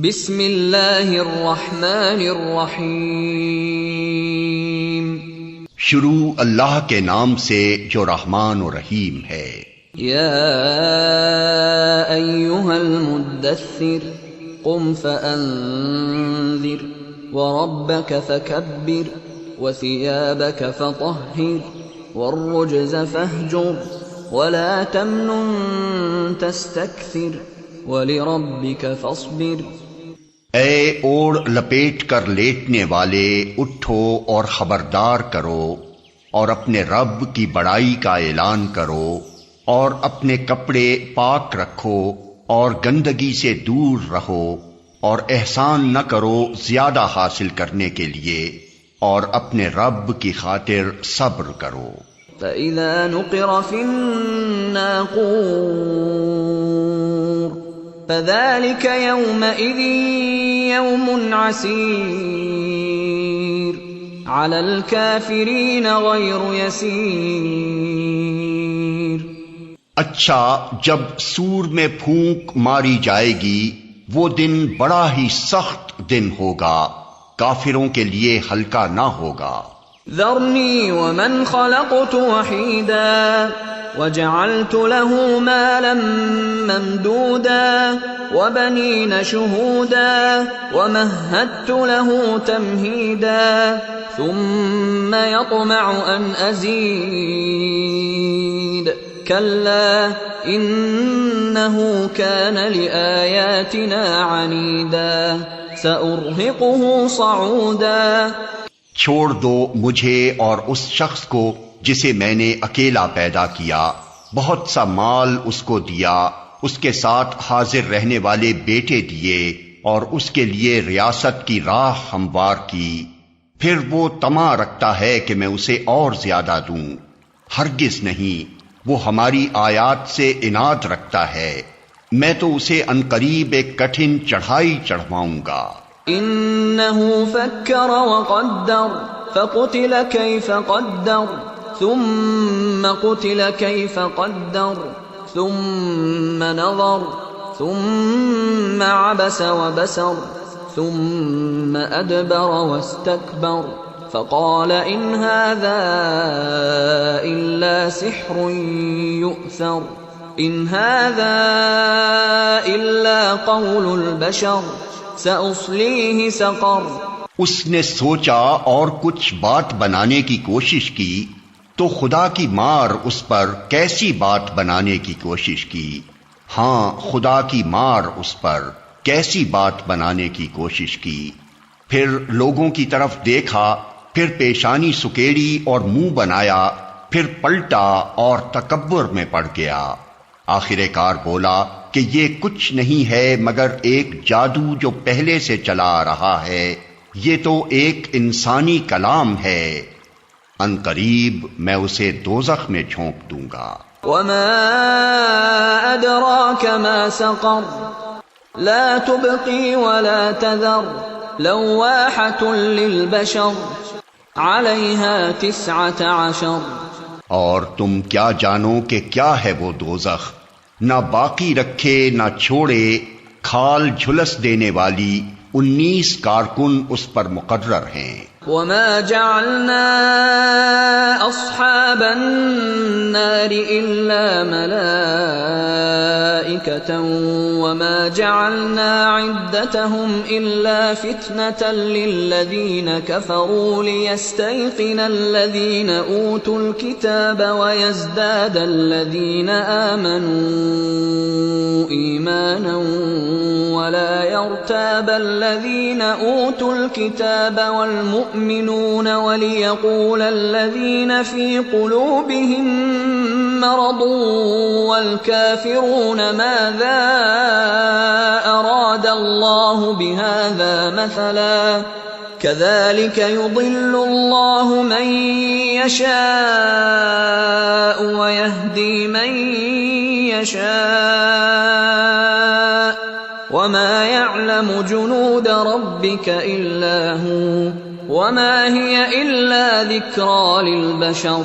بسم اللہ الرحمن الرحیم، شروع اللہ کے نام سے جو رحمان و رحیم ہے۔ یا ایھا المدثر قم فانذر وربک فکبر وثیابک فطہر والرجز فاہجر ولا تمنن تستکثر وَلِرَبِّكَ فَاصْبِرْ۔ اے اوڑ لپیٹ کر لیٹنے والے، اٹھو اور خبردار کرو اور اپنے رب کی بڑائی کا اعلان کرو، اور اپنے کپڑے پاک رکھو اور گندگی سے دور رہو، اور احسان نہ کرو زیادہ حاصل کرنے کے لیے، اور اپنے رب کی خاطر صبر کرو۔ فَإِذَا نُقِرَ فِي النَّاقُورِ فَذَلِكَ يَوْمَئِذٍ يَوْمٌ عَسِيرٌ عَلَى الْكَافِرِينَ غَيْرُ يَسِيرٌ۔ اچھا، جب سور میں پھونک ماری جائے گی وہ دن بڑا ہی سخت دن ہوگا، کافروں کے لیے ہلکا نہ ہوگا۔ ذرنی ومن خلقت وحیدا وجعلت له مالا ممدودا وبنین شہودا ومہدت له تمہیدا ثم يطمع ان ازید کلا انه كان لآیاتنا عنیدا سأرہقه صعودا۔ چھوڑ دو مجھے اور اس شخص کو جسے میں نے اکیلا پیدا کیا، بہت سا مال اس کو دیا، اس کے ساتھ حاضر رہنے والے بیٹے دیے، اور اس کے لیے ریاست کی راہ ہموار کی، پھر وہ طمع رکھتا ہے کہ میں اسے اور زیادہ دوں۔ ہرگز نہیں، وہ ہماری آیات سے عناد رکھتا ہے، میں تو اسے عنقریب ایک کٹھن چڑھائی چڑھواؤں گا۔ انه فکر وقدر فقتل کیف قدر ثم قتل کیف قدر ثم نظر ثم عبس وبسر ثم ادبر واستكبر فقال ان هذا الا سحر يؤثر ان هذا الا قول البشر سأصلیہ سقر۔ اس نے سوچا اور کچھ بات بنانے کی کوشش کی تو خدا کی مار اس پر کیسی بات بنانے کی کوشش کی، ہاں خدا کی مار اس پر کیسی بات بنانے کی کوشش کی۔ پھر لوگوں کی طرف دیکھا، پھر پیشانی سکیڑی اور منہ بنایا، پھر پلٹا اور تکبر میں پڑ گیا۔ آخر کار بولا کہ یہ کچھ نہیں ہے مگر ایک جادو جو پہلے سے چلا آ رہا ہے، یہ تو ایک انسانی کلام ہے، ان قریب میں اسے دوزخ میں جھونک دوں گا۔ وما ادراک ما سقر لا تبقی ولا تذر لواحة للبشر علیہا 19۔ اور تم کیا جانو کہ کیا ہے وہ دوزخ، نہ باقی رکھے نہ چھوڑے، کھال جھلس دینے والی 19 کارکن اس پر مقرر ہیں۔ وما جعلنا اصحاب النار الا ملائکة وما جعلنا عدتهم الا فتنة للذین كفروا لیستيقن الذین اوتوا الكتاب ويزداد الذین آمنوا ایمانا ولا يرتاب الذین اوتوا الكتاب والمؤمنون وليقول الذين في قلوبهم مرض والكافرون ماذا أراد الله بهذا مثلا كذلك يضل الله من يشاء ويهدي من يشاء وما يعلم جنود ربك إلا هو وما هي إلا ذكرى للبشر۔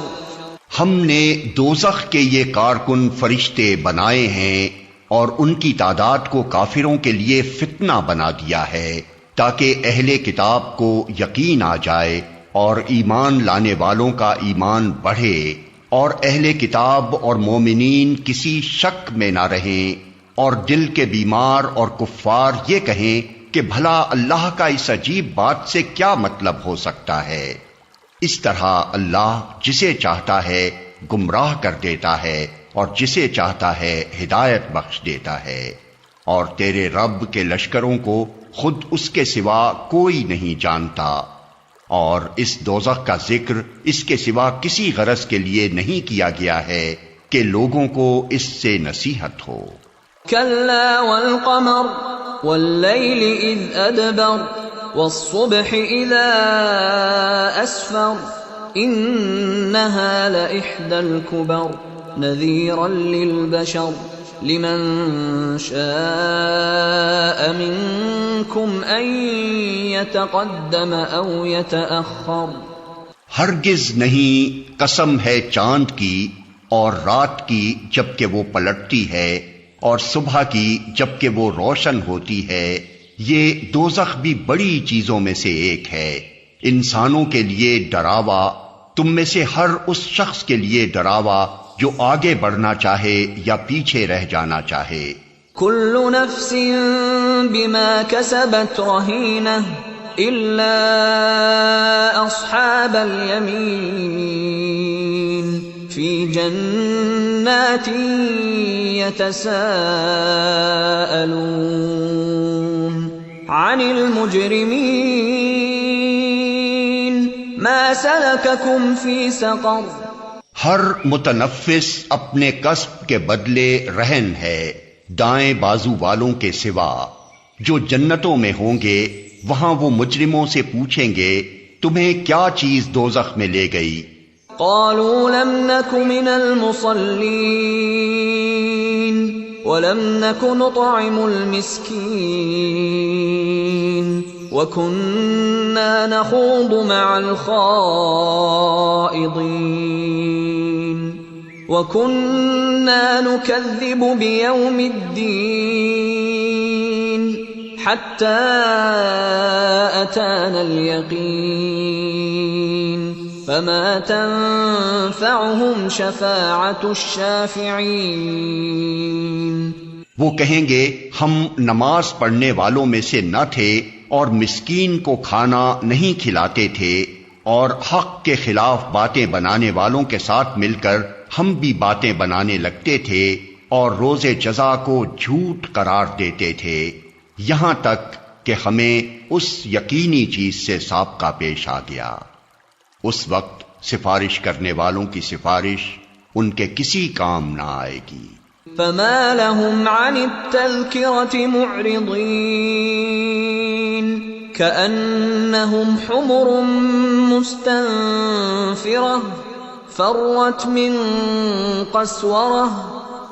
ہم نے دوزخ کے یہ کارکن فرشتے بنائے ہیں اور ان کی تعداد کو کافروں کے لیے فتنہ بنا دیا ہے تاکہ اہل کتاب کو یقین آ جائے اور ایمان لانے والوں کا ایمان بڑھے اور اہل کتاب اور مومنین کسی شک میں نہ رہیں اور دل کے بیمار اور کفار یہ کہیں کہ بھلا اللہ کا اس عجیب بات سے کیا مطلب ہو سکتا ہے۔ اس طرح اللہ جسے چاہتا ہے گمراہ کر دیتا ہے اور جسے چاہتا ہے ہدایت بخش دیتا ہے، اور تیرے رب کے لشکروں کو خود اس کے سوا کوئی نہیں جانتا، اور اس دوزخ کا ذکر اس کے سوا کسی غرض کے لیے نہیں کیا گیا ہے کہ لوگوں کو اس سے نصیحت ہو۔ کلا والقمر واللیل اذ ادبر والصبح اذا اسفر انها لإحدى الكبر نذيرا للبشر لمن شاء منكم ان يتقدم او يتأخر۔ ہرگز نہیں، قسم ہے چاند کی اور رات کی جبکہ وہ پلٹتی ہے اور صبح کی جبکہ وہ روشن ہوتی ہے، یہ دوزخ بھی بڑی چیزوں میں سے ایک ہے، انسانوں کے لیے ڈراوا، تم میں سے ہر اس شخص کے لیے ڈراوا جو آگے بڑھنا چاہے یا پیچھے رہ جانا چاہے۔ کل نفس بما کسبت رہینہ الا اصحاب الیمین فی جنات یتساءلون عن المجرمین ما سلککم فی سقر۔ ہر متنفس اپنے کسب کے بدلے رہن ہے دائیں بازو والوں کے سوا، جو جنتوں میں ہوں گے وہاں وہ مجرموں سے پوچھیں گے تمہیں کیا چیز دوزخ میں لے گئی؟ قالوا لم نك من المصلين ولم نك نطعم المسكين وكنا نخوض مع الخائضين وكنا نكذب بيوم الدين حتى أتانا اليقين فما تنفعهم شفاعة الشافعين۔ وہ کہیں گے ہم نماز پڑھنے والوں میں سے نہ تھے اور مسکین کو کھانا نہیں کھلاتے تھے، اور حق کے خلاف باتیں بنانے والوں کے ساتھ مل کر ہم بھی باتیں بنانے لگتے تھے اور روز جزا کو جھوٹ قرار دیتے تھے، یہاں تک کہ ہمیں اس یقینی چیز سے سابقہ پیش آ گیا۔ اس وقت سفارش کرنے والوں کی سفارش ان کے کسی کام نہ آئے گی۔ فما لهم عن التذكرة معرضين كأنهم حمر مستنفرة فرت من قسورة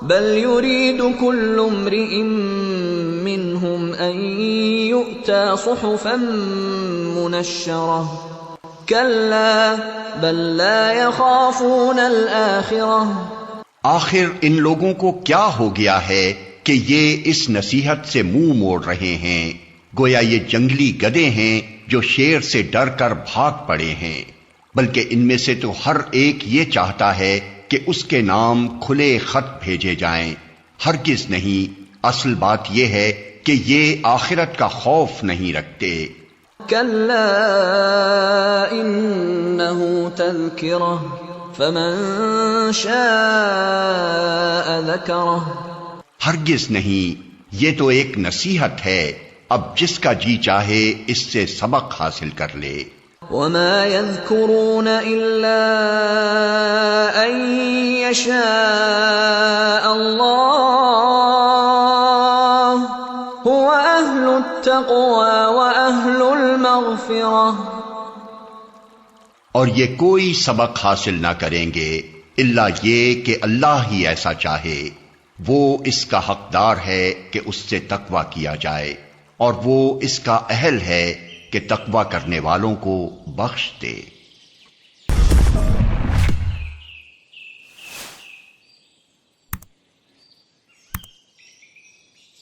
بل يريد كل امرئ منهم أن يؤتى صحفا منشرة كلا بل لا يخافون الآخرة۔ آخر ان لوگوں کو کیا ہو گیا ہے کہ یہ اس نصیحت سے منہ موڑ رہے ہیں، گویا یہ جنگلی گدھے ہیں جو شیر سے ڈر کر بھاگ پڑے ہیں، بلکہ ان میں سے تو ہر ایک یہ چاہتا ہے کہ اس کے نام کھلے خط بھیجے جائیں۔ ہرگز نہیں، اصل بات یہ ہے کہ یہ آخرت کا خوف نہیں رکھتے۔ کلا انہ تذکرہ فمن شاء ذکرہ۔ ہرگز نہیں، یہ تو ایک نصیحت ہے، اب جس کا جی چاہے اس سے سبق حاصل کر لے۔ وما يذكرون إلا أن يشاء الله هو أهل التقوى وأهل المغفرة۔ اور یہ کوئی سبق حاصل نہ کریں گے الا یہ کہ اللہ ہی ایسا چاہے، وہ اس کا حقدار ہے کہ اس سے تقوی کیا جائے، اور وہ اس کا اہل ہے کہ تقوی کرنے والوں کو بخش دے۔